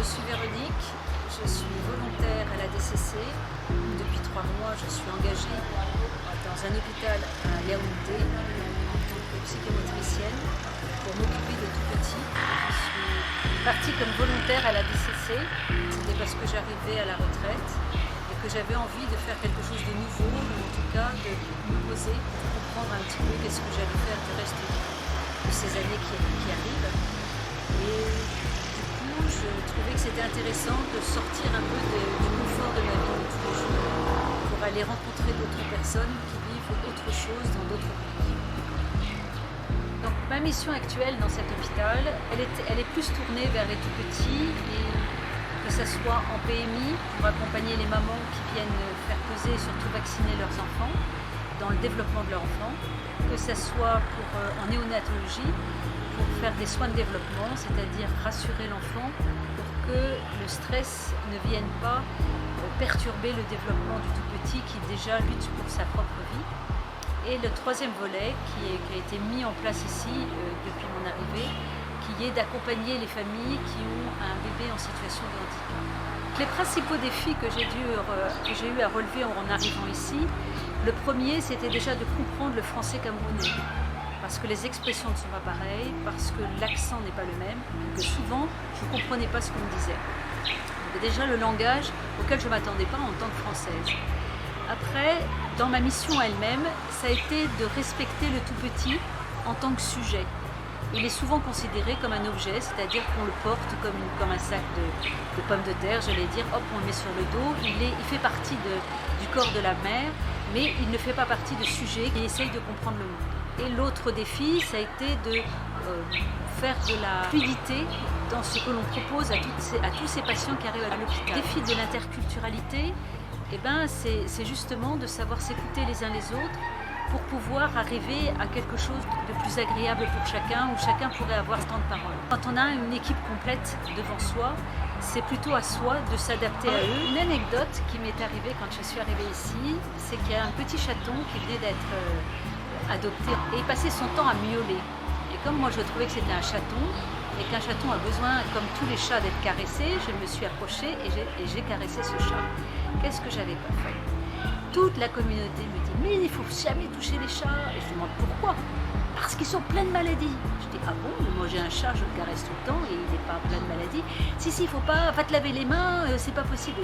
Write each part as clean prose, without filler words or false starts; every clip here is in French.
suis Véronique, je suis volontaire à la DCC. Depuis 3 mois, je suis engagée dans un hôpital à Yaoundé en tant que psychomotricienne pour m'occuper de tout petits. Je suis partie comme volontaire à la DCC, c'était parce que j'arrivais à la retraite et que j'avais envie de faire quelque chose de nouveau, ou en tout cas de me poser, de comprendre un petit peu qu'est-ce que j'allais faire du reste de ces années qui arrivent. Et du coup, je trouvais que c'était intéressant de sortir un peu du confort de ma vie de tous les jours pour aller rencontrer d'autres personnes qui vivent autre chose dans d'autres pays. Donc ma mission actuelle dans cet hôpital, elle est plus tournée vers les tout-petits, et que ce soit en PMI pour accompagner les mamans qui viennent faire peser et surtout vacciner leurs enfants dans le développement de leur enfant, que ce soit en néonatologie pour faire des soins de développement, c'est-à-dire rassurer l'enfant pour que le stress ne vienne pas perturber le développement du tout-petit qui déjà lutte pour sa propre vie. Et le troisième volet qui a été mis en place ici depuis mon arrivée, qui est d'accompagner les familles qui ont un bébé en situation de handicap. Les principaux défis que j'ai eu à relever en arrivant ici, le premier c'était déjà de comprendre le français camerounais, parce que les expressions ne sont pas pareilles, parce que l'accent n'est pas le même, que souvent je ne comprenais pas ce qu'on me disait. Donc déjà le langage auquel je ne m'attendais pas en tant que Française. Après, dans ma mission elle-même, ça a été de respecter le tout petit en tant que sujet. Il est souvent considéré comme un objet, c'est-à-dire qu'on le porte comme un sac de pommes de terre, j'allais dire, hop, on le met sur le dos. Il fait partie du corps de la mère, mais il ne fait pas partie de sujet qui essaye de comprendre le monde. Et l'autre défi, ça a été de faire de la fluidité dans ce que l'on propose à tous ces patients qui arrivent à l'hôpital. Le défi de l'interculturalité, c'est justement de savoir s'écouter les uns les autres pour pouvoir arriver à quelque chose de plus agréable pour chacun, où chacun pourrait avoir temps de parole. Quand on a une équipe complète devant soi, c'est plutôt à soi de s'adapter à eux. Une anecdote qui m'est arrivée quand je suis arrivée ici, c'est qu'il y a un petit chaton qui venait d'être adopté et il passait son temps à miauler. Et comme moi je trouvais que c'était un chaton, et qu'un chaton a besoin, comme tous les chats, d'être caressé, je me suis approchée et j'ai caressé ce chat. Qu'est-ce que j'avais pas fait? Toute la communauté me dit « mais il ne faut jamais toucher les chats ». Et je demande pourquoi? Parce qu'ils sont pleins de maladies. Je dis « ah bon, moi j'ai un chat, je le caresse tout le temps et il n'est pas plein de maladies ». Si, il ne faut pas, va te laver les mains, c'est pas possible.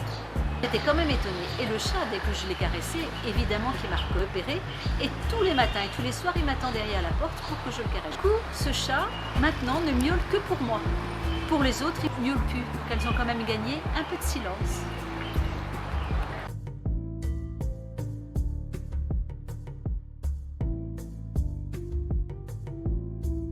J'étais quand même étonnée. Et le chat, dès que je l'ai caressé, évidemment qu'il m'a coopéré. Et tous les matins et tous les soirs, il m'attend derrière la porte pour que je le caresse. Du coup, ce chat, maintenant, ne miaule que pour moi. Pour les autres, il ne miaule plus. Donc elles ont quand même gagné un peu de silence.